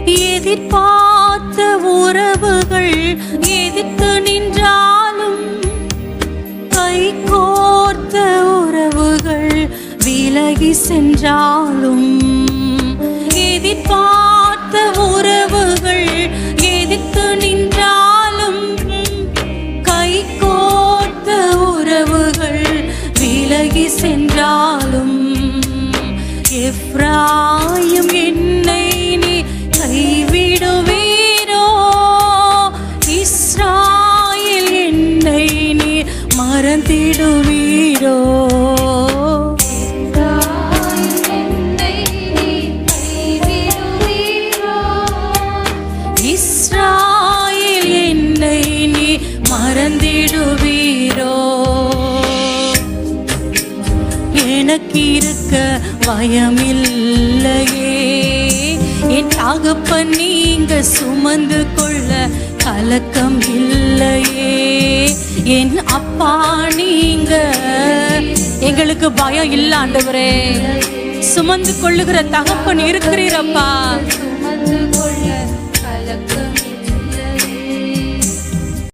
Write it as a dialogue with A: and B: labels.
A: எதிர்பார்த்த உறவுகள் எதிர்த்து நின்றாலும், கை கோர்த்த உறவுகள் விலகி சென்றாலும், எதிர்பார்த்த உறவுகள் எதிர்த்து நின்றாலும், கை கோர்த்த உறவுகள் விலகி சென்றாலும், எப்ராயிம் என்னை நீ கைவிடுவீரோ, இஸ்ராயேல் என்னை நீ மறந்திடுவீரோ. இஸ்ராயேல் என்னை நீ மறந்திடுவீரோ. எனக்கு இருக்க பயமில்லையே, என் தகப்பன் நீங்க சுமந்து கொள்ள கலக்கம் இல்லையே. என் அப்பா நீங்க, எங்களுக்கு பயம் இல்ல ஆண்டவரே. சுமந்து கொள்ளுகிற தகப்பன் இருக்கிறீரப்பா.